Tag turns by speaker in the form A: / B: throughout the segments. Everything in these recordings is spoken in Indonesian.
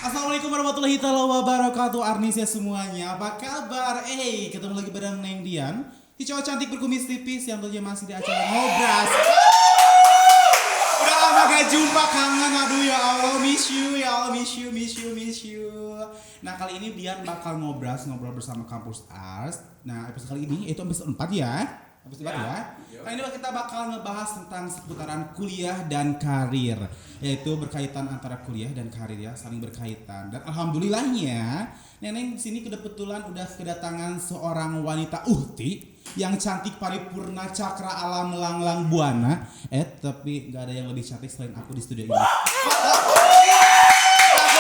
A: Assalamualaikum warahmatullahi wabarakatuh. Arnis ya semuanya, apa kabar? Ketemu lagi bareng Neng Dian, si cowok cantik berkumis tipis yang tentunya masih di acara Ngobras. Udah lama gak jumpa, kangen. Aduh ya Allah, miss you. Nah kali ini Dian bakal ngobrol bersama Kampus Ars. Nah episode kali ini itu episode 4 ya. Nah ini kita bakal ngebahas tentang seputaran kuliah dan karir, yaitu berkaitan antara kuliah dan karir ya, saling berkaitan. Dan alhamdulillahnya Neneng di sini kebetulan udah kedatangan seorang wanita uhti yang cantik paripurna cakra alam melanglang buana. Tapi nggak ada yang lebih cantik selain aku di studio ini. Aku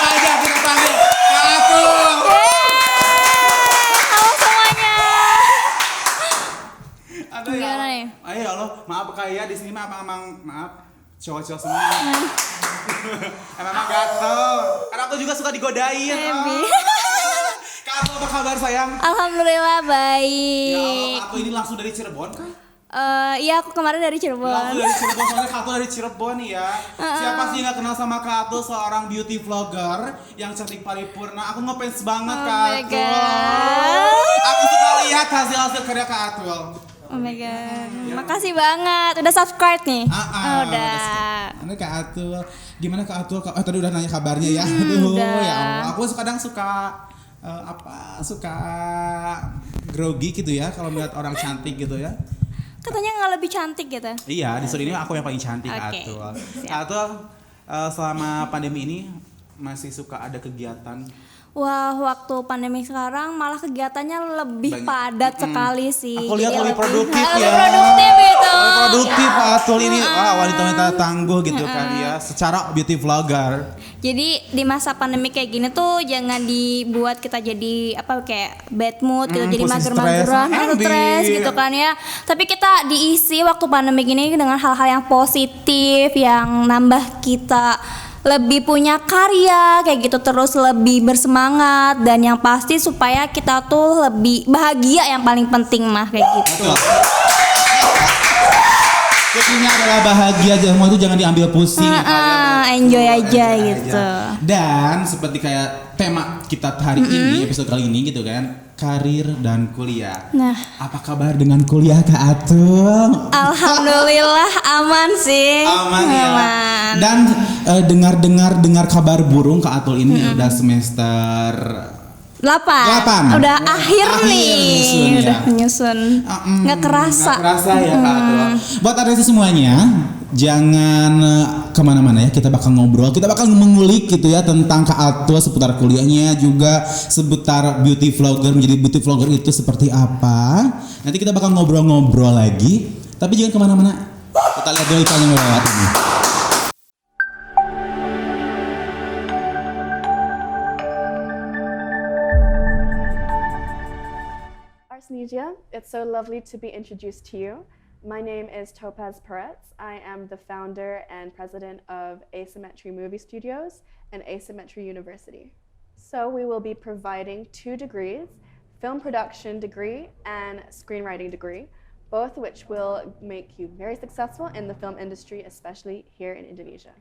A: aja kita panggil aku.
B: Gimana nih?
A: Ayo Allah, maaf kayak di sini maaf cowok-cowok semua. Emang gatel. Karena aku juga suka digodain. Kak, apa kabar sayang?
B: Alhamdulillah baik.
A: Ya Allah, aku ini langsung dari Cirebon kan?
B: Iya aku kemarin dari Cirebon.
A: Langsung dari Cirebon, soalnya Kak Atul dari Cirebon ya. Siapa sih nggak kenal sama Kak Atul, seorang beauty vlogger yang cantik paripurna. Aku ngefans banget Kak Atul. Aku suka lihat hasil karya Kak Atul.
B: Oh my god, makasih banget. Udah subscribe nih?
A: Udah. Ini Kak Atul, gimana Kak Atul? Tadi udah nanya kabarnya ya. Aduh ya Allah. Aku kadang suka suka grogi gitu ya kalau melihat orang cantik gitu ya.
B: Katanya nggak lebih cantik gitu?
A: Iya, di studio ini aku yang paling cantik Kak Atul. Kak Atul, selama pandemi ini masih suka ada kegiatan?
B: Wah, waktu pandemi sekarang malah kegiatannya lebih padat sekali sih.
A: Aku lihat lebih produktif ya.
B: Lebih produktif itu.
A: Lebih produktif Atul ini. Wanita-wanita tangguh gitu kan ya. Secara beauty vlogger.
B: Jadi di masa pandemi kayak gini tuh jangan dibuat kita jadi kayak bad mood gitu, jadi mager-mageran, stres gitu kan ya. Tapi kita diisi waktu pandemi gini dengan hal-hal yang positif yang nambah kita lebih punya karya kayak gitu, terus lebih bersemangat, dan yang pasti supaya kita tuh lebih bahagia, yang paling penting mah kayak gitu.
A: Kuncinya adalah bahagia, semua itu jangan diambil pusing.
B: Enjoy aja gitu.
A: Dan seperti kayak tema kita hari ini, episode kali ini gitu kan, karir dan kuliah.
B: Nah,
A: apa kabar dengan kuliah Kak Atul?
B: Alhamdulillah aman sih.
A: Aman ya. Dan dengar kabar burung Kak Atul ini udah semester 8.
B: Udah akhir nih. Udah menyusun. Nggak kerasa
A: ya Kak Atul. Buat adanya semuanya, jangan kemana-mana ya. Kita bakal ngobrol, kita bakal mengulik gitu ya tentang Kak Atul seputar kuliahnya, juga seputar beauty vlogger. Menjadi beauty vlogger itu seperti apa. Nanti kita bakal ngobrol-ngobrol lagi. Tapi jangan kemana-mana. Kita lihat dulu iklan yang lewat ini.
C: Arsnesia, it's so lovely to be introduced to you. My name is Topaz Peretz. I am the founder and president of Asymmetry Movie Studios and Asymmetry University. So we will be providing 2 degrees, film production degree and screenwriting degree, both which will make you very successful in the film industry, especially here in Indonesia.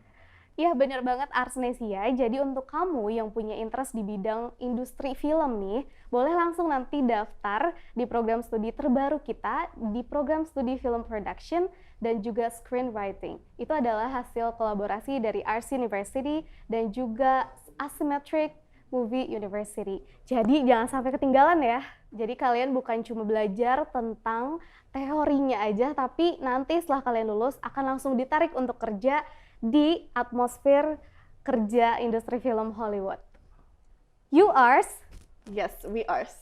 D: Ya benar banget Arsnesia, jadi untuk kamu yang punya interest di bidang industri film nih, boleh langsung nanti daftar di program studi terbaru kita, di program studi film production dan juga screenwriting. Itu adalah hasil kolaborasi dari Ars University dan juga Asymmetric Movie University. Jadi jangan sampai ketinggalan ya. Jadi kalian bukan cuma belajar tentang teorinya aja, tapi nanti setelah kalian lulus akan langsung ditarik untuk kerja di atmosfer kerja industri film Hollywood. You Ars?
C: Yes, we Ars.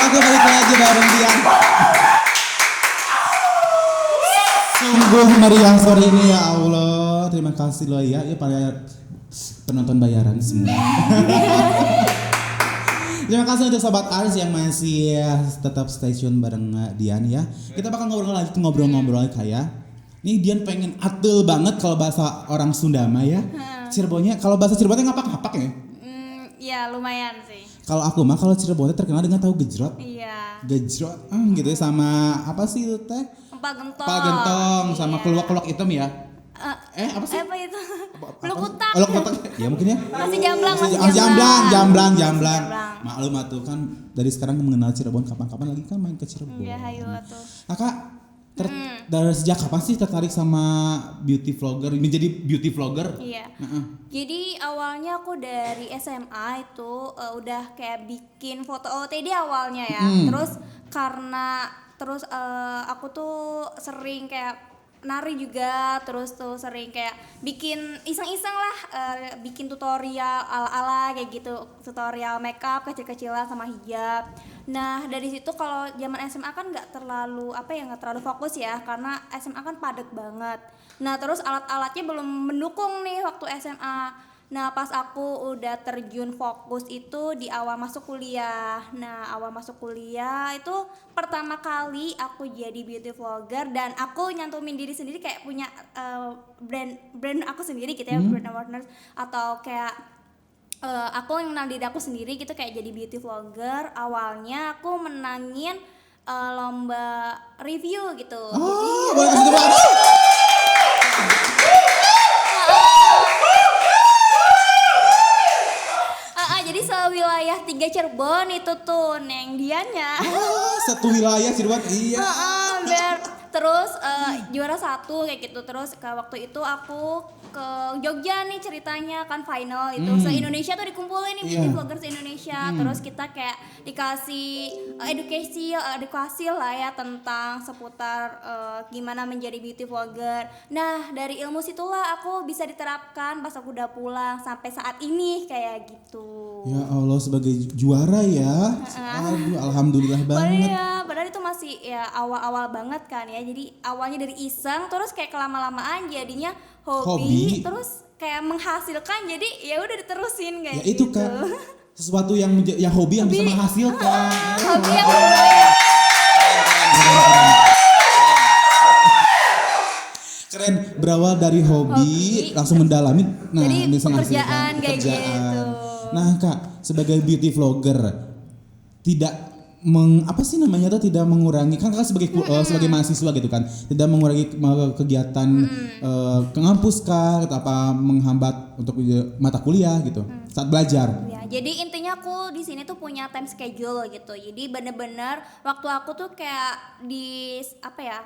A: Aku balik lagi bareng Dian. Sungguh meriah sore ini ya Allah. Terima kasih loh ya para penonton bayaran semua. Terima kasih untuk Sobat Ars yang masih tetap stay tune bareng Dian ya. Kita bakal ngobrol-ngobrol kayak. Nih Dian pengen atul banget kalau bahasa orang Sunda mah ya. Cirebonnya, kalau bahasa Cirebonnya ngapak-ngapak ya?
B: Ya lumayan sih.
A: Kalau aku mah kalau Cirebonnya terkenal dengan tahu gejrot.
B: Iya.
A: Gejrot, gitu ya, sama apa sih itu teh?
B: Empal gentong.
A: Empal gentong sama
B: Iya.
A: keluak-keluak hitam ya. Apa sih?
B: Apa itu? Lukutak.
A: Oh, lukutak. Ya mungkin ya.
B: Masih jamblang,
A: Jamblang. Maklum atuh kan dari sekarang mengenal Cirebon, kapan-kapan lagi kan main ke Cirebon.
B: Iya, hayu atuh.
A: Kakak dari sejak kapan sih tertarik sama beauty vlogger, menjadi beauty vlogger?
B: Iya. Jadi awalnya aku dari SMA itu udah kayak bikin foto OOTD awalnya ya. Terus aku tuh sering kayak nari juga, terus tuh sering kayak bikin iseng-iseng lah, bikin tutorial ala-ala kayak gitu, tutorial makeup kecil-kecilan sama hijab. Nah dari situ kalau zaman SMA kan nggak terlalu fokus ya, karena SMA kan padat banget. Nah terus alat-alatnya belum mendukung nih waktu SMA. Nah pas aku udah terjun fokus itu di awal masuk kuliah. Nah awal masuk kuliah itu pertama kali aku jadi beauty vlogger, dan aku nyantumin diri sendiri kayak punya brand aku sendiri gitu ya, brand awareness, atau kayak aku yang mengenal diri aku sendiri gitu kayak jadi beauty vlogger. Awalnya aku menangin lomba review gitu.
A: Oh, boleh kasih tepuk tangan.
B: Jadi sewilayah 3 Cirebon itu tuh Neng Diannya.
A: Satu wilayah Cirebon, iya.
B: Terus juara 1 kayak gitu. Terus waktu itu aku ke Jogja nih ceritanya kan final itu se-Indonesia tuh dikumpulin nih beauty vlogger se-Indonesia. Terus kita kayak dikasih edukasi lah ya tentang seputar gimana menjadi beauty vlogger. Nah dari ilmu situlah aku bisa diterapkan pas aku udah pulang sampai saat ini kayak gitu.
A: Ya Allah, sebagai juara ya. Aduh, alhamdulillah banget.
B: Padahal itu masih ya awal-awal banget kan ya. Jadi awalnya dari iseng, terus kayak kelama-lamaan jadinya hobi. Terus kayak menghasilkan, jadi ya udah diterusin kayak
A: ya itu
B: gitu.
A: kan sesuatu yang hobi yang bisa menghasilkan.
B: Hobi yang membayar.
A: Keren, berawal dari hobi langsung mendalami, nah
B: jadi
A: bisa
B: pekerjaan kayak gitu.
A: Nah Kak, sebagai beauty vlogger tidak tidak mengurangi, kan Kakak sebagai mahasiswa gitu kan, tidak mengurangi kegiatan ke ngampus kah atau apa menghambat untuk mata kuliah gitu saat belajar.
B: Ya, jadi intinya aku di sini tuh punya time schedule gitu. Jadi bener-bener waktu aku tuh kayak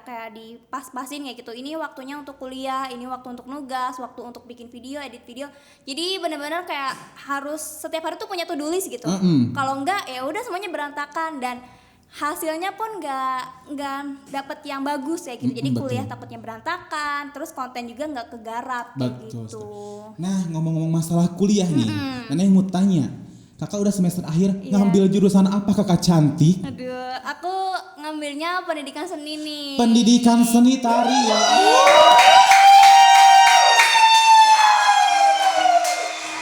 B: kayak dipas-pasin kayak gitu. Ini waktunya untuk kuliah, ini waktu untuk nugas, waktu untuk bikin video, edit video. Jadi bener-bener kayak harus setiap hari tuh punya to-do list gitu. Kalau enggak ya udah semuanya berantakan dan hasilnya pun nggak dapet yang bagus ya gitu. Jadi kuliah takutnya berantakan, terus konten juga nggak kegarap kayak gitu.
A: Nah ngomong-ngomong masalah kuliah nih, Nenek mau tanya, Kakak udah semester akhir, ngambil jurusan apa Kakak cantik?
B: Aduh, aku ngambilnya pendidikan seni nih.
A: Pendidikan seni tari ya.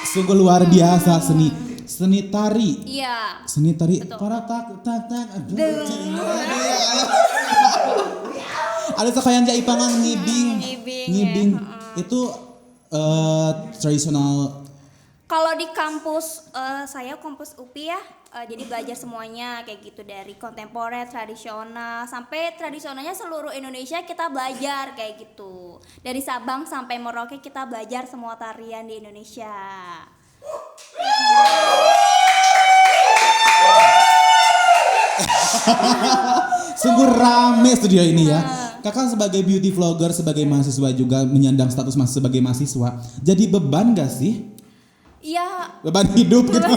A: Sungguh luar biasa seni tari.
B: Iya.
A: Seni tari.
B: Betul.
A: Para tak. Ada sakayan jaipangan ngibing. Itu tradisional.
B: Kalau di kampus saya kampus UPI ya, jadi belajar semuanya kayak gitu, dari kontemporer, tradisional, sampai tradisionalnya seluruh Indonesia kita belajar kayak gitu. Dari Sabang sampai Merauke kita belajar semua tarian di Indonesia.
A: Sungguh rame studio ini ya. Kakak sebagai beauty vlogger, sebagai mahasiswa juga menyandang status sebagai mahasiswa. Jadi beban gak sih?
B: Iya.
A: Beban hidup gitu.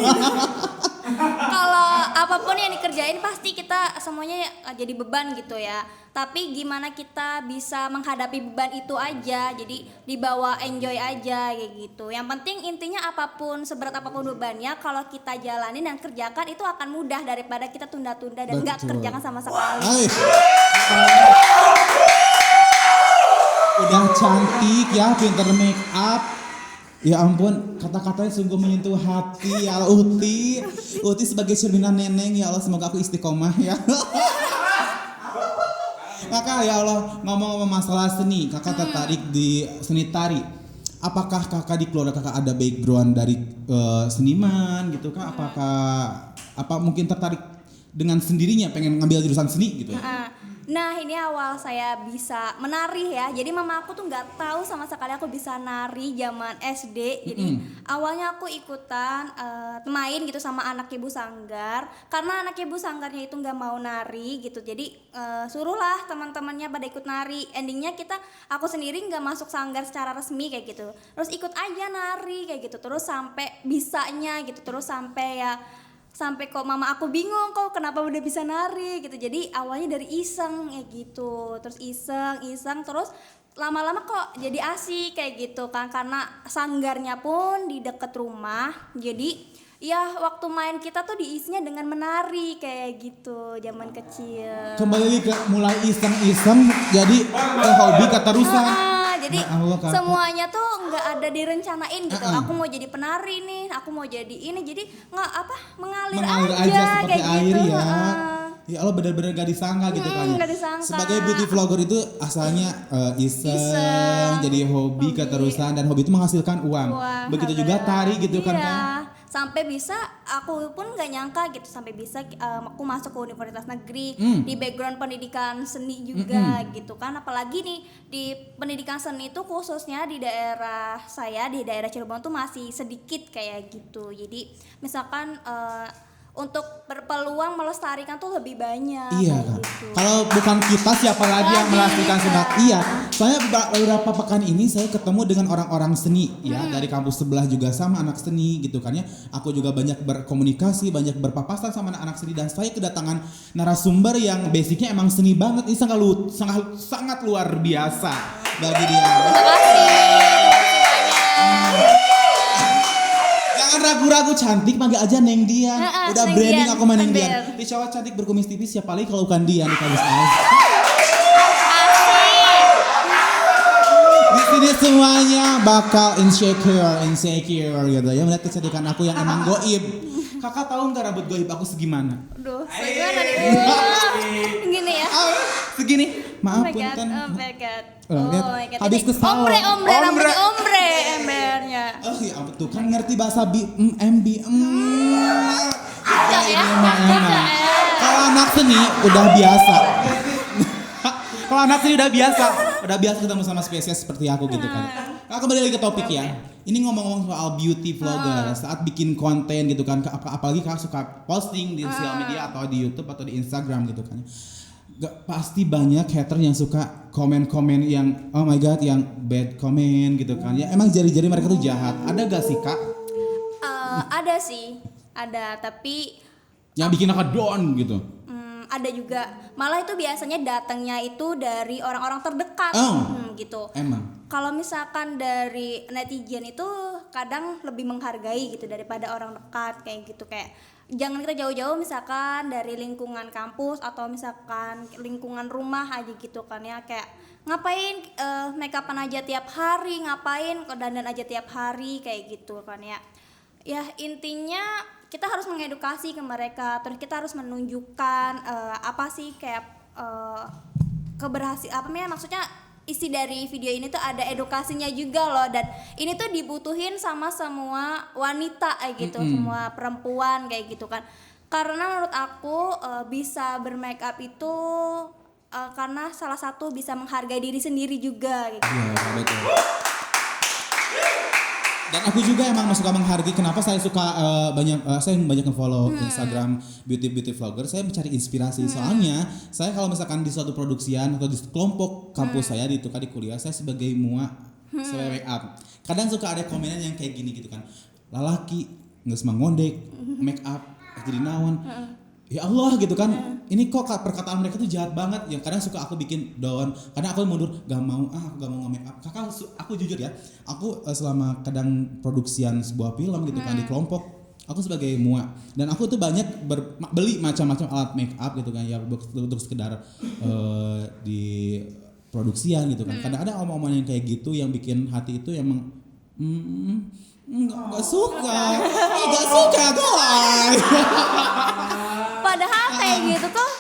B: Kalau apapun yang dikerjain pasti kita semuanya jadi beban gitu ya. Tapi gimana kita bisa menghadapi beban itu aja. Jadi dibawa enjoy aja kayak gitu. Yang penting intinya apapun, seberat apapun bebannya, kalau kita jalanin dan kerjakan itu akan mudah daripada kita tunda-tunda dan nggak kerjakan sama sekali.
A: Udah cantik ya, pinter make up. Ya ampun, kata-katanya sungguh menyentuh hati ya Allah. Uti sebagai cerminan neneng ya Allah, semoga aku istiqomah ya. Kakak ya Allah, ngomong-ngomong masalah seni, kakak tertarik di seni tari. Apakah kakak di keluarga kakak ada background dari seniman gitu kak? Apa mungkin tertarik dengan sendirinya pengen ngambil jurusan seni gitu?
B: Nah ini awal saya bisa menari ya. Jadi mama aku tuh nggak tahu sama sekali aku bisa nari zaman SD. Jadi awalnya aku ikutan main gitu sama anak ibu sanggar. Karena anak ibu sanggarnya itu nggak mau nari gitu. Jadi suruhlah teman-temannya pada ikut nari. Endingnya aku sendiri nggak masuk sanggar secara resmi kayak gitu. Terus ikut aja nari kayak gitu. Terus sampai bisanya gitu. Terus sampai kok mama aku bingung kok kenapa udah bisa nari gitu. Jadi awalnya dari iseng ya gitu. Terus iseng terus lama-lama kok jadi asik kayak gitu kan, karena sanggarnya pun di deket rumah. Jadi ya waktu main kita tuh diisinya dengan menari kayak gitu zaman kecil.
A: Kembali ke mulai iseng-iseng jadi hobi keterusan.
B: Jadi semuanya tuh nggak ada direncanain gitu. Aku mau jadi penari nih, aku mau jadi ini, jadi mengalir aja
A: seperti
B: kayak
A: air
B: gitu.
A: ya. Ya Allah, benar-benar gak disangka gitu kan.
B: Gak disangka.
A: Sebagai beauty vlogger itu asalnya iseng, jadi hobi keterusan, dan hobi itu menghasilkan uang. Begitu juga tari gitu kan.
B: Sampai bisa aku pun gak nyangka gitu, sampai bisa aku masuk ke universitas negeri di background pendidikan seni juga gitu kan. Apalagi nih di pendidikan seni itu khususnya di daerah saya, di daerah Cirebon tuh masih sedikit kayak gitu. Jadi misalkan untuk berpeluang melestarikan tuh lebih banyak.
A: Iya kan. Gitu. Kalau bukan kita siapa lagi yang melestarikan seni? Iya. Soalnya beberapa pekan ini saya ketemu dengan orang-orang seni ya, dari kampus sebelah juga sama anak seni gitu kan ya. Aku juga banyak berkomunikasi, banyak berpapasan sama anak-anak seni, dan saya kedatangan narasumber yang basicnya emang seni banget. Ini sangat luar biasa bagi dia.
B: Terima kasih semuanya.
A: Jangan ragu-ragu, cantik panggil aja Neng Dian. Udah
B: Neng
A: branding
B: Dian,
A: aku sama Neng
B: ambil.
A: Dian. Di cowok cantik berkumis tipis siapa lagi kalau bukan Dian di kampus AS. Di sini semuanya bakal insecure gitu ya, melihat kecantikan aku yang emang goib. Kakak tahu nggak rambut goib aku segimana?
B: Aduh, segimana nih? Gini ya.
A: Segini. Maaf
B: Oh my God,
A: punten.
B: oh my God.
A: Lihat,
B: Oh my God.
A: habis
B: Ini
A: ke salon.
B: Ombre, rambutnya ombre embernya.
A: Oh ya ampun, tuh kan ngerti bahasa MB.
B: Cocok ya?
A: Kalau anak seni udah biasa. Kalau anak seni udah biasa ketemu sama spesies seperti aku gitu kan. Nah, kembali lagi ke topik ya. Ini ngomong-ngomong soal beauty vlogger, saat bikin konten gitu kan, apalagi kakak suka posting di sosial media atau di YouTube atau di Instagram gitu kan. Gak, pasti banyak hater yang suka komen-komen yang oh my god, yang bad comment gitu kan. Ya emang jari-jari mereka tuh jahat. Ada gak sih kak?
B: Ada sih, ada, tapi
A: Yang bikin kakak down gitu.
B: ada juga. Malah itu biasanya datangnya itu dari orang-orang terdekat gitu.
A: Emang?
B: Kalau misalkan dari netizen itu kadang lebih menghargai gitu daripada orang dekat kayak gitu. Kayak jangan kita jauh-jauh misalkan dari lingkungan kampus atau misalkan lingkungan rumah aja gitu kan ya, kayak ngapain make upan aja tiap hari, ngapain dandan aja tiap hari kayak gitu kan ya. Ya intinya kita harus mengedukasi ke mereka, terus kita harus menunjukkan apa sih kayak maksudnya isi dari video ini tuh ada edukasinya juga loh, dan ini tuh dibutuhin sama semua wanita kayak gitu, semua perempuan kayak gitu kan. Karena menurut aku bisa bermake up itu karena salah satu bisa menghargai diri sendiri juga gitu.
A: Iya, betul. Dan aku juga emang suka menghargai. Kenapa saya suka saya banyak nge-follow Instagram beauty vlogger. Saya mencari inspirasi. Soalnya saya kalau misalkan di suatu produksian atau di kelompok kampus saya di kuliah, saya sebagai sebagai make up. Kadang suka ada komenan yang kayak gini gitu kan. Lalaki nggak semang ngondek, make up jadi naon. Ya Allah gitu kan. Ini kok perkataan mereka tuh jahat banget. Yang kadang suka aku bikin down. Kadang aku mundur, gak mau nge-make up. Kakak, aku jujur ya, aku selama kadang produksian sebuah film gitu kan di kelompok, aku sebagai mua, dan aku tuh banyak beli macam-macam alat make up gitu kan ya, untuk sekedar di produksian gitu kan. Kadang ada omong-omong yang kayak gitu yang bikin hati itu emang Enggak suka. Enggak suka guys.
B: Padahal kayak gitu tuh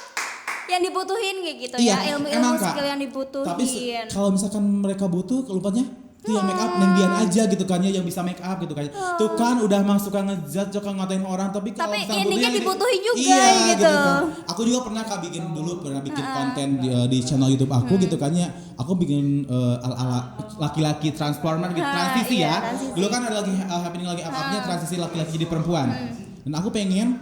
B: yang dibutuhin kayak gitu
A: Iya,
B: ya, ilmu
A: emang, Kak.
B: skill yang dibutuhin.
A: Tapi kalau misalkan mereka butuh kelupanya itu yang make up neng Dian aja gitu kan ya, yang bisa make up gitu kan. Tuh kan udah emang suka ngejudge, suka ngatain orang, tapi kalau misalkan
B: endingnya
A: butuhnya
B: dibutuhin juga
A: iya,
B: gitu.
A: kan. Aku juga pernah Kak pernah bikin konten di channel YouTube aku gitu kan ya. Aku bikin ala-ala laki-laki transformer gitu, transisi
B: iya,
A: ya.
B: transisi.
A: Dulu kan ada lagi happening lagi up-upnya transisi laki-laki jadi perempuan. Dan aku pengen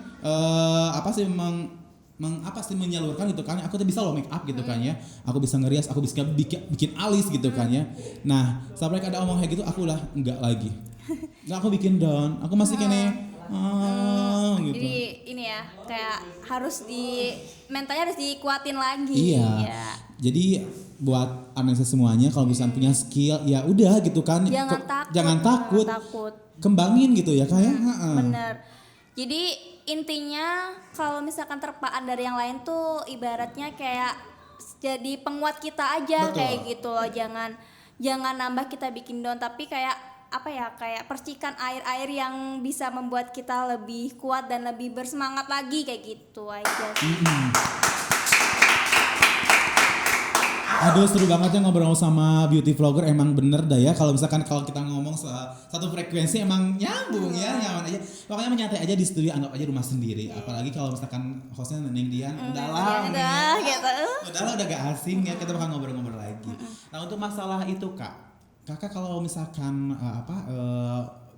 A: menyalurkan gitu kan, aku tuh bisa loh make up gitu kan ya, aku bisa ngerias, aku bisa bikin alis gitu kan ya. Nah sampai ada omong kayak gitu aku udah enggak lagi, aku bikin down, aku masih kene gitu.
B: Jadi ini ya kayak harus mentalnya harus dikuatin lagi.
A: Iya.
B: Ya.
A: Jadi buat analisis semuanya, kalau misalnya punya skill ya udah gitu kan, jangan takut, kembangin gitu ya kayak.
B: Bener. Jadi intinya kalau misalkan terpaan dari yang lain tuh ibaratnya kayak jadi penguat kita aja. Betul. Kayak gitu loh, jangan nambah kita bikin down, tapi kayak kayak percikan air yang bisa membuat kita lebih kuat dan lebih bersemangat lagi kayak gitu aja sih.
A: Aduh seru banget ya ngobrol sama beauty vlogger, emang bener dah ya kalau kita ngomong satu frekuensi emang nyambung ya, nyaman aja. Makanya menyantai aja di studio, anggap aja rumah sendiri. Apalagi kalau misalkan hostnya Neneng Dian, udahlah udah gak asing ya, kita bakal ngobrol-ngobrol lagi. Nah untuk masalah itu kakak kalau misalkan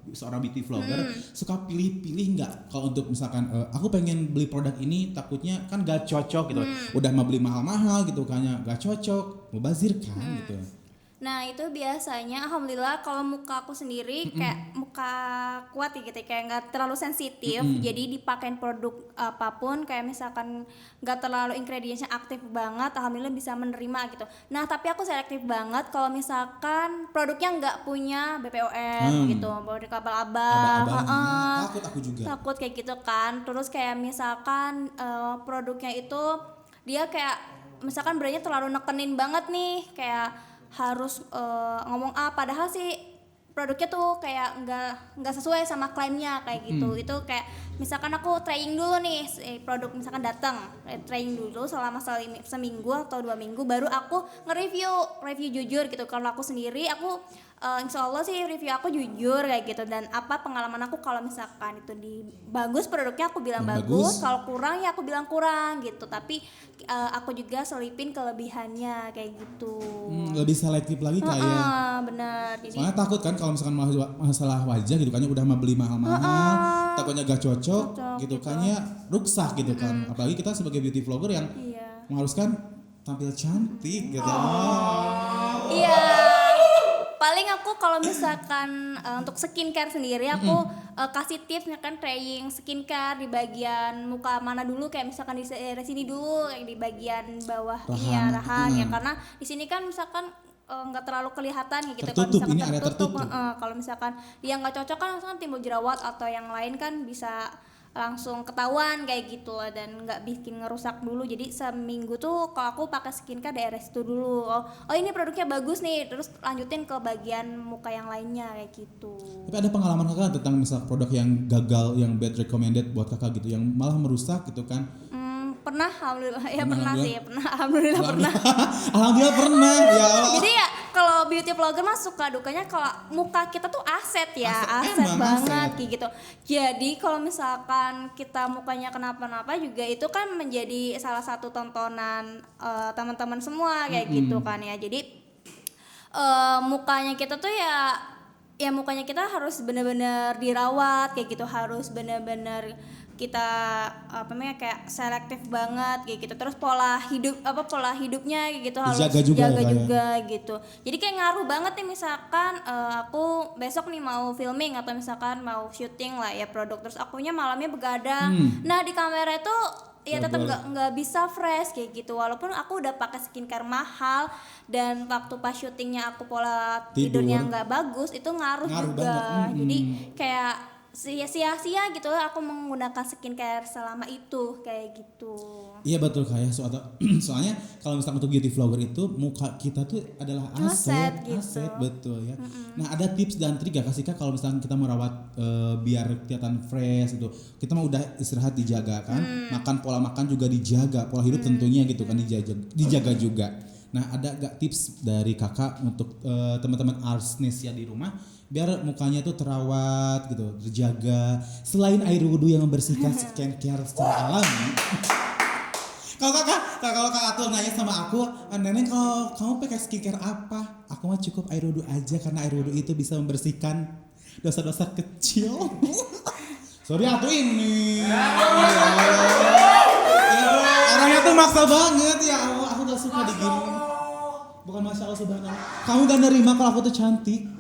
A: seorang beauty vlogger suka pilih-pilih nggak kalau untuk misalkan aku pengen beli produk ini takutnya kan gak cocok gitu, udah mau beli mahal-mahal gitu kan ya, gak cocok, mubazir kan gitu.
B: Nah itu biasanya alhamdulillah kalau muka aku sendiri kayak muka kuat ya gitu, kayak nggak terlalu sensitif, jadi dipakein produk apapun kayak misalkan nggak terlalu ingredientsnya aktif banget, alhamdulillah bisa menerima gitu. Nah tapi aku selektif banget kalau misalkan produknya nggak punya BPOM gitu, produk abal-abal.
A: Takut aku juga.
B: Takut kayak gitu kan. Terus kayak misalkan produknya itu dia kayak misalkan brandnya terlalu nekenin banget nih, kayak harus ngomong padahal sih produknya tuh kayak nggak sesuai sama klaimnya kayak gitu. Itu kayak misalkan aku trying dulu nih produk, misalkan datang trying dulu selama seminggu atau 2 minggu baru aku review jujur gitu. Kalau aku sendiri aku insya Allah sih review aku jujur kayak gitu, dan pengalaman aku kalau misalkan itu bagus produknya aku bilang bagus, kalau kurang ya aku bilang kurang gitu, tapi aku juga selipin kelebihannya kayak gitu.
A: Lebih selektif lagi kayak.
B: Benar. Jadi
A: soalnya takut kan kalau misalkan masalah wajah gitu kan ya, udah mau beli mahal-mahal takutnya gak cocok gitu kan ya, rusak gitu kan. Apalagi kita sebagai beauty vlogger yang mengharuskan tampil cantik gitu.
B: Iya. Paling aku kalau misalkan untuk skincare sendiri aku kasih tips misalkan trying skincare di bagian muka mana dulu, kayak misalkan di sini dulu, kayak di bagian bawah rahan ya, karena di sini kan misalkan nggak terlalu kelihatan gitu.
A: Tertutup,
B: kalau misalkan
A: ini tertutup.
B: kalau misalkan dia nggak cocok kan misalkan timbul jerawat atau yang lain kan bisa langsung ketahuan kayak gitu loh, dan nggak bikin ngerusak dulu. Jadi seminggu tuh kalau aku pakai skincare daerah situ dulu, oh ini produknya bagus nih, terus lanjutin ke bagian muka yang lainnya kayak gitu.
A: Tapi ada pengalaman kakak tentang misal produk yang gagal, yang bad recommended buat kakak gitu, yang malah merusak gitu kan?
B: Pernah, alhamdulillah ya pernah sih, alhamdulillah pernah.
A: Alhamdulillah pernah ya Allah.
B: Jadi ya kalau beauty vlogger mah suka dukanya kalau muka kita tuh aset ya, aset banget kayak gitu. Jadi kalau misalkan kita mukanya kenapa-napa juga itu kan menjadi salah satu tontonan teman-teman semua kayak gitu kan ya. Jadi mukanya kita tuh ya mukanya kita harus benar-benar dirawat kayak gitu, harus benar-benar kita kayak selektif banget kayak gitu. Terus pola hidupnya kayak gitu harus jaga juga gitu. Jadi kayak ngaruh banget nih, misalkan aku besok nih mau filming atau misalkan mau syuting lah ya produk, terus akunya malamnya begadang. Nah di kamera itu ya tetap nggak bisa fresh kayak gitu, walaupun aku udah pakai skincare mahal, dan waktu pas syutingnya aku pola tidurnya nggak bagus, itu ngaruh juga banget. Jadi kayak sia-sia gitu aku menggunakan skincare selama itu kayak gitu.
A: Iya betul Kak ya, soalnya kalau misalnya untuk beauty vlogger itu muka kita tuh adalah aset
B: gitu.
A: betul ya. Nah ada tips dan trik gak kasih Kak kalau misalnya kita merawat biar kelihatan fresh gitu, kita mau udah istirahat dijaga kan, makan pola makan juga dijaga, pola hidup tentunya gitu kan dijaga juga. Nah ada gak tips dari kakak untuk teman-teman Arsnesia di rumah biar mukanya tuh terawat gitu, terjaga selain air wudhu yang membersihkan skincare secara alami? Kalau kakak Atul nanya sama aku, Neneng kalau kamu pakai skincare apa? Aku mah cukup air wudhu aja karena air wudhu itu bisa membersihkan dosa-dosa kecil. Sorry Atuh ini. Orangnya tuh maksa banget ya Allah, aku gak suka digini. Bukan Masya Allah subhanallah. Kamu gak nerima kalau aku tuh cantik.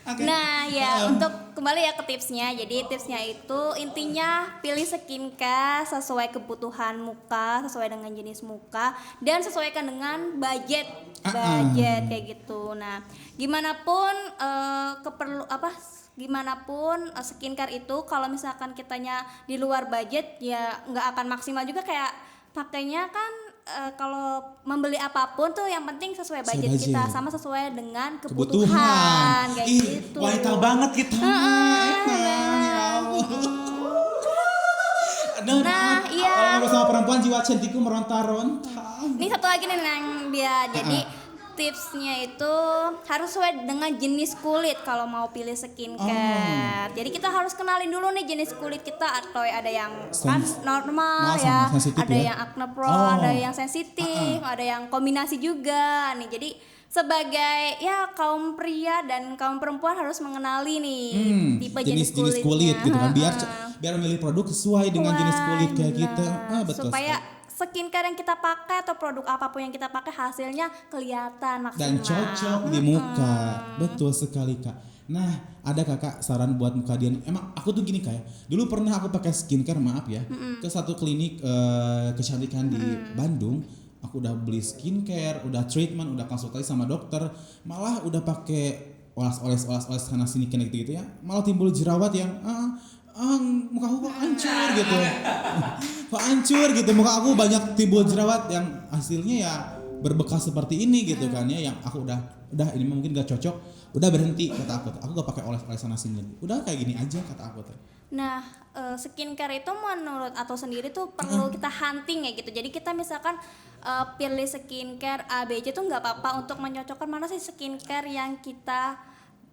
A: Okay.
B: Nah ya untuk kembali ya ke tipsnya. Jadi tipsnya itu intinya pilih skincare sesuai kebutuhan muka, sesuai dengan jenis muka, dan sesuaikan dengan budget kayak gitu. Nah gimanapun skincare itu kalau misalkan kitanya di luar budget ya nggak akan maksimal juga kayak pakainya kan. Kalau membeli apapun tuh yang penting sesuai budget kita sama sesuai dengan kebutuhan kayak gitu.
A: Wanita banget kita.
B: Nah, iya.
A: Kalau sama perempuan jiwa cantikku meronta-ronta.
B: Ini satu lagi nih Neng dia. Jadi tipsnya itu harus sesuai dengan jenis kulit kalau mau pilih skincare. Jadi kita harus kenalin dulu nih jenis kulit kita, atau ada yang kan normal ya, ada yang acne prone, ada yang sensitif, ada yang kombinasi juga nih. Jadi sebagai ya kaum pria dan kaum perempuan harus mengenali nih tipe jenis
A: kulit gitu kan, biar memilih produk sesuai dengan jenis kulit kayak gitu. Betul.
B: Supaya skincare yang kita pakai atau produk apapun yang kita pakai hasilnya kelihatan maksimal
A: dan cocok di muka. Betul sekali Kak. Nah ada kakak saran buat muka dia. Emang aku tuh gini kayak dulu pernah aku pakai skincare ke satu klinik kecantikan di Bandung. Aku udah beli skincare, udah treatment, udah konsultasi sama dokter, malah udah pakai oles sana sini kayak gitu ya, malah timbul jerawat yang muka aku kok hancur gitu. Kok hancur gitu, muka aku banyak timbul jerawat yang hasilnya ya berbekas seperti ini gitu kan ya, yang aku udah ini mungkin gak cocok, udah berhenti kata aku gak pakai oles sana sini, udah kayak gini aja kata aku tuh.
B: Nah skincare itu menurut atau sendiri tuh perlu kita hunting ya gitu. Jadi kita misalkan pilih skincare A, B, C tuh nggak apa-apa untuk mencocokkan mana sih skincare yang kita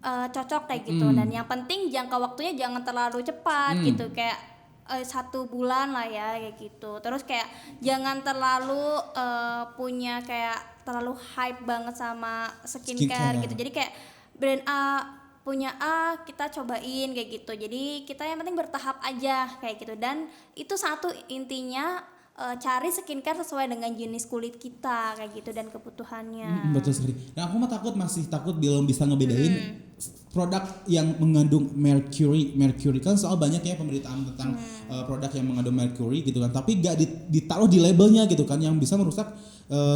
B: cocok kayak gitu. Dan yang penting jangka waktunya jangan terlalu cepat gitu, kayak 1 bulan lah ya kayak gitu. Terus kayak jangan terlalu punya kayak terlalu hype banget sama skincare gitu. Jadi kayak brand A punya A kita cobain kayak gitu. Jadi kita yang penting bertahap aja kayak gitu. Dan itu satu intinya cari skincare sesuai dengan jenis kulit kita kayak gitu dan kebutuhannya.
A: Betul sekali. Nah aku masih takut belum bisa ngebedain produk yang mengandung mercury kan, soal banyak ya pemberitaan tentang produk yang mengandung mercury gitu kan, tapi gak ditaruh di labelnya gitu kan, yang bisa merusak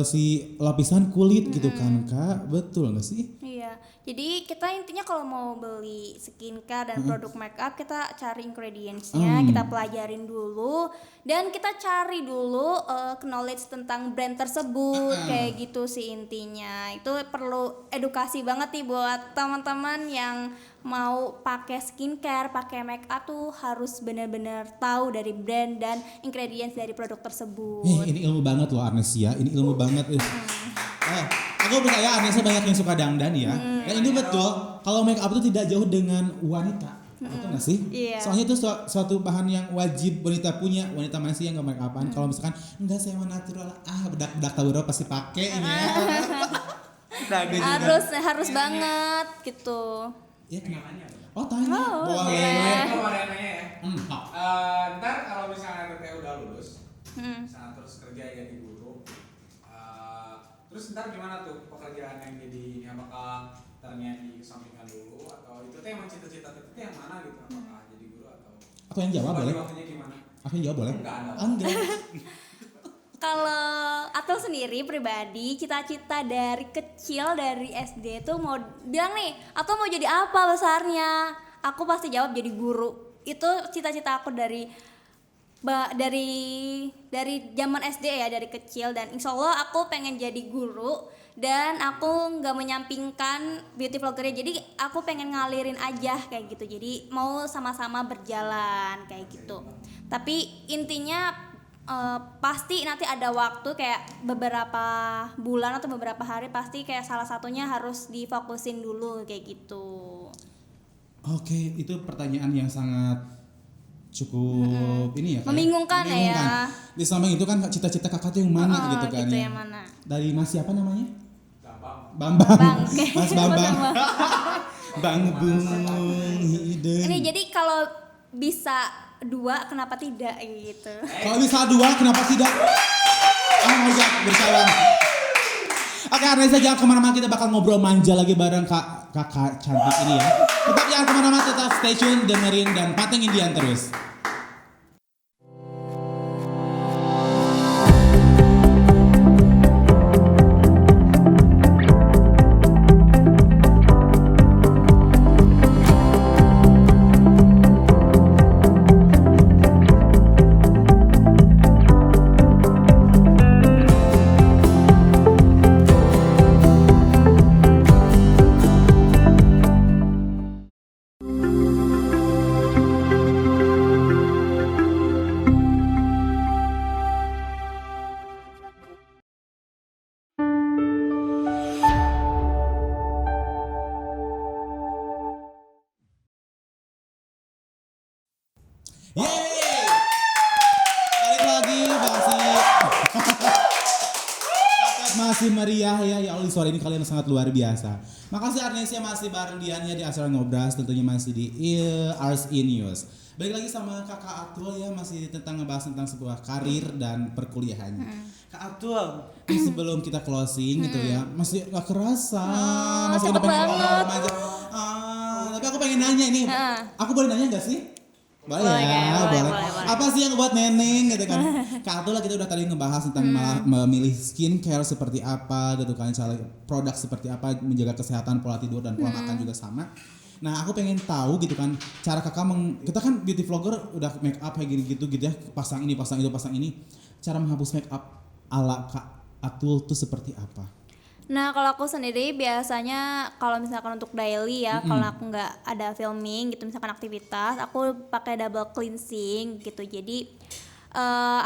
A: si lapisan kulit gitu kan Kak, betul gak sih?
B: Iya, jadi kita intinya kalau mau beli skincare dan produk makeup kita cari ingredientsnya, kita pelajarin dulu dan kita cari dulu knowledge tentang brand tersebut kayak gitu sih intinya. Itu perlu edukasi banget nih buat teman-teman yang mau pakai skincare, pakai makeup tuh harus benar-benar tahu dari brand dan ingredients dari produk tersebut.
A: Ini ilmu banget loh Arnesia, ini ilmu banget. Aku percaya Arnesia banyak yang suka dandan ya. Dan ini betul, kalau makeup itu tidak jauh dengan wanita. Betul gak sih?
B: Iya.
A: Soalnya itu suatu bahan yang wajib wanita punya. Wanita mana sih yang gak make upan? Kalau misalkan enggak saya mau natural, bedak tawiro pasti pakainya.
B: Harus banget gitu.
A: Ya kenapa? Tanya.
B: Boleh.
E: Kalau ada yang nanya ya. Ntar kalau misalnya teteh udah lulus, misalnya terus kerja jadi guru, terus ntar gimana tuh pekerjaan yang jadi ini, apakah ternyata dikesampingkan dulu atau itu emang cita-cita teteh yang mana gitu, apakah jadi guru atau
A: aku yang jawab boleh?
E: Waktunya gimana?
A: Aku yang jawab boleh?
E: Enggak ada.
A: Enggak.
B: Kalau Atul sendiri pribadi cita-cita dari kecil dari SD tuh mau bilang nih, Atul mau jadi apa besarnya? Aku pasti jawab jadi guru. Itu cita-cita aku dari zaman SD ya, dari kecil, dan insya Allah aku pengen jadi guru dan aku nggak menyampingkan beauty vloggernya, jadi aku pengen ngalirin aja kayak gitu, jadi mau sama-sama berjalan kayak gitu. Tapi intinya pasti nanti ada waktu kayak beberapa bulan atau beberapa hari pasti kayak salah satunya harus difokusin dulu kayak gitu.
A: Oke, itu pertanyaan yang sangat cukup ini ya.
B: Membingungkan ya.
A: Di samping itu kan cita-cita kakak tuh yang mana gitu kan
B: gitu
A: ya.
B: yang mana?
A: Dari Mas siapa namanya?
E: Bambang.
A: Bambang. Mas Bambang. Bang Bung Hidden.
B: Ini jadi kalau bisa 2 kenapa tidak gitu.
A: Kalau bisa 2 kenapa tidak? Ngajak bersayang. Oke, Arnesa jangan kemana-mana, kita bakal ngobrol manja lagi bareng kakak cantik ini ya. Tetap jangan kemana-mana, tetap stay tune, dengerin dan pantengin Dian terus. Yeay! Balik lagi masih meriah ya Allah, suara ini kalian sangat luar biasa. Makasih Arnesia masih bareng Dian ya di acara Ngobras, tentunya masih di Ars News. Balik lagi sama kakak Atul ya, masih tentang ngebahas tentang sebuah karir dan perkuliahannya. Kak Atul, sebelum kita closing gitu ya, masih gak kerasa. Masih
B: cepet banget.
A: Tapi aku pengen nanya ini, aku boleh nanya gak sih? Boleh. Apa sih yang buat neneng gitu kan? Kak Atul lah, kita udah tadi ngebahas tentang memilih skincare seperti apa gitu kan, cara produk seperti apa, menjaga kesehatan, pola tidur dan pola makan juga sama. Nah aku pengen tahu gitu kan, cara kakak kita kan beauty vlogger udah make up kayak gitu ya, pasang ini, pasang itu, pasang ini. Cara menghapus make up ala Kak Atul tuh seperti apa?
B: Nah kalau aku sendiri biasanya kalau misalkan untuk daily ya, kalau aku nggak ada filming gitu, misalkan aktivitas, aku pakai double cleansing gitu. Jadi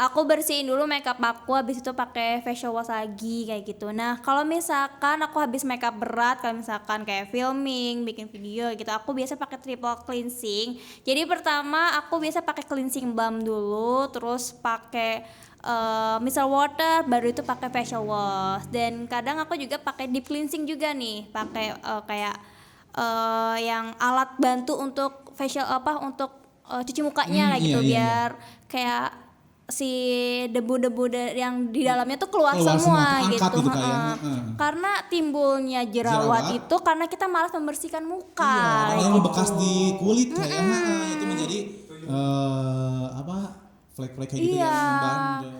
B: aku bersihin dulu makeup aku, habis itu pakai facial wash lagi kayak gitu. Nah kalau misalkan aku habis makeup berat, kalau misalkan kayak filming, bikin video gitu, aku biasa pakai triple cleansing. Jadi pertama aku biasa pakai cleansing balm dulu, terus pakai micellar water, baru itu pakai facial wash. Dan kadang aku juga pakai deep cleansing juga nih, pakai kayak yang alat bantu untuk facial untuk cuci mukanya kayak gitu, biar kayak si debu-debu yang di dalamnya tuh keluar semua gitu.
A: Gitu
B: Karena timbulnya jerawat itu karena kita malas membersihkan muka.
A: Iya, yang bekas di kulit kayak itu menjadi flek-flek kayak gitu yang membandel.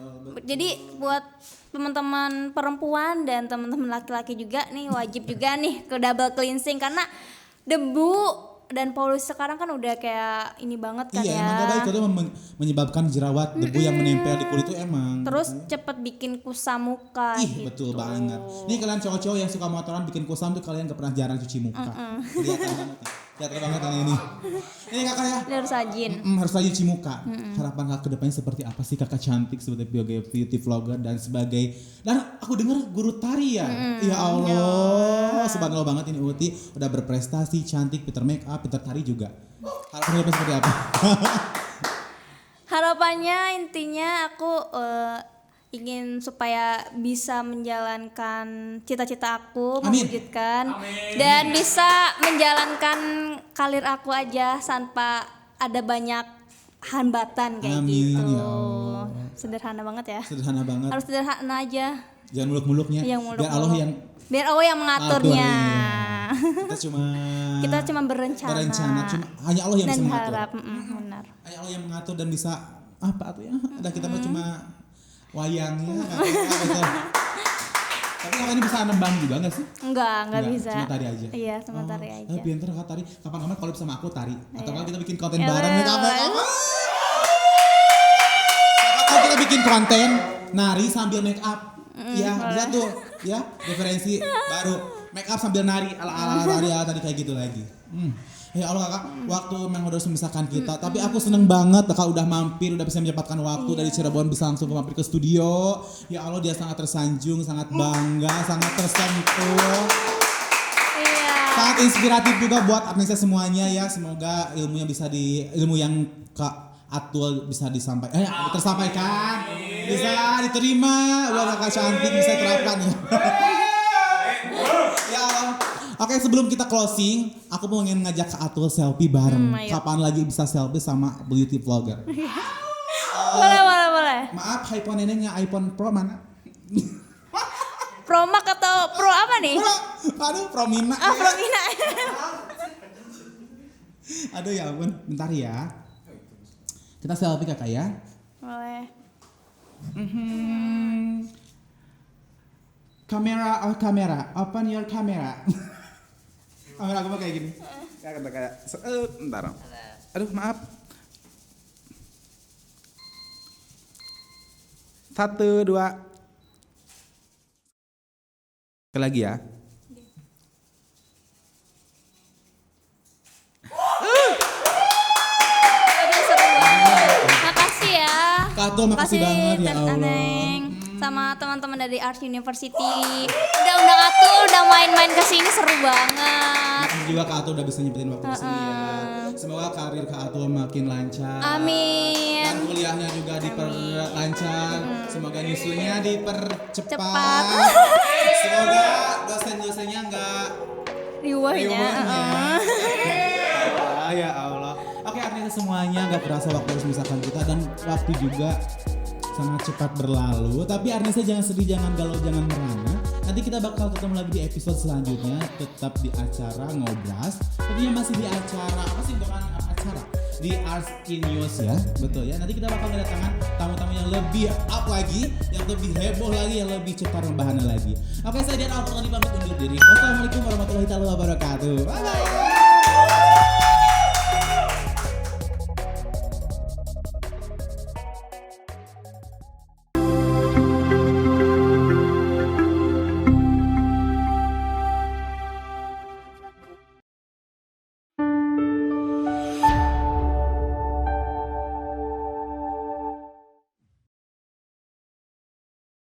B: Jadi buat teman-teman perempuan dan teman-teman laki-laki juga nih wajib juga nih ke double cleansing, karena debu dan polusi sekarang kan udah kayak ini banget kan ya.
A: Iya, emang gak baik, itu menyebabkan jerawat, debu yang menempel di kulit itu emang.
B: Terus cepet bikin kusam muka gitu.
A: Betul banget. Nih kalian cowok-cowok yang suka motoran bikin kusam tuh, kalian gak pernah jarang cuci muka. Kelihatan banget kan ini. Ini kakak ya.
B: Harus rajin.
A: Harus rajin cuci muka. Harapan kakak ke depannya seperti apa sih, kakak cantik sebagai beauty vlogger dan sebagai, dan aku dengar guru tari ya. Ya Allah, subhanallah banget ini Uti udah berprestasi, cantik, pinter make up, pinter tari juga. Harapannya seperti apa?
B: Harapannya intinya aku ingin supaya bisa menjalankan cita-cita aku, mewujudkan dan bisa menjalankan karir aku aja tanpa ada banyak hambatan kayak gitu.
A: Ya Allah.
B: Sederhana banget ya.
A: Sederhana banget.
B: Harus sederhana aja.
A: Jangan muluk-muluknya. Biar Allah yang
B: mengaturnya.
A: Kita cuma
B: berencana.
A: Hanya Allah yang bisa mengatur.
B: Benar.
A: Hanya Allah yang mengatur dan bisa apa tuh ya? Dan kita cuma wayangnya gitu. Tapi kakak ini bisa nembang juga nggak sih?
B: Enggak bisa.
A: Cuma tari aja.
B: Iya, cuma tari aja.
A: Pinter kak tari. Kapan-kapan collab sama aku tari. Atau kalau kita bikin konten
B: Ya,
A: bareng nih
B: boleh.
A: apa? Kalau kita bikin konten nari sambil make up. Ya, bisa tuh. Ya, referensi baru. Make up sambil nari ala tari kayak gitu lagi. Ya Allah kakak, waktu memang udah memisahkan kita. Tapi aku seneng banget kakak udah mampir, udah bisa menyempatkan waktu dari Cirebon bisa langsung mampir ke studio. Ya Allah dia sangat tersanjung, sangat bangga, sangat tersentuh.
B: Iya.
A: Sangat inspiratif juga buat Arnesa semuanya ya. Semoga ilmu yang Kak Atul bisa tersampaikan, bisa diterima, buat kakak cantik bisa terapkan ya. Ya Allah. Oke, sebelum kita closing, aku mau ngajak Kak Atul selfie bareng.
B: Ayo.
A: Kapan lagi bisa selfie sama beauty vlogger?
B: Boleh.
A: Maaf, iPhone neneknya iPhone Pro mana?
B: Pro Max atau Pro apa nih?
A: Aduh, Pro Mina.
B: Pro Mina.
A: Aduh ya ampun, bentar ya. Kita selfie kakak ya.
B: Boleh.
A: Kamera, open your camera. Kamera aku mah kayak gini. Kayak bentar. Aduh, maaf. 1, 2. Sekali lagi ya.
B: Aduh, seru banget. Makasih ya.
A: Kak Atul, makasih banget ya
B: Tante
A: Allah.
B: Aneng. Sama teman-teman dari Art University. Udah undang Atul, udah main-main ke sini seru banget.
A: Makasih juga Kak Atul udah bisa nyempetin waktu kesini ya. Semoga karir Kak Atul makin lancar.
B: Amin.
A: Dan kuliahnya juga diperlancar. Semoga nyusunya dipercepat.
B: Cepat.
A: Semoga dosen-dosennya enggak
B: Riwahnya.
A: Ya Allah. Oke, artinya semuanya nggak kerasa waktu harus memisahkan kita dan waktu juga sangat cepat berlalu. Tapi Arnesa jangan sedih, jangan galau, jangan merana. Nanti kita bakal ketemu lagi di episode selanjutnya, tetap di acara Ngobras. Tentunya masih di acara apa sih, bukan acara, di Art in News ya, betul ya. Nanti kita bakal kedatangan tamu-tamu yang lebih up lagi, yang lebih heboh lagi, yang lebih cepat membahana lagi. Oke, saya Dian Alfred pamit undur diri. Wassalamualaikum warahmatullahi wabarakatuh. Bye bye.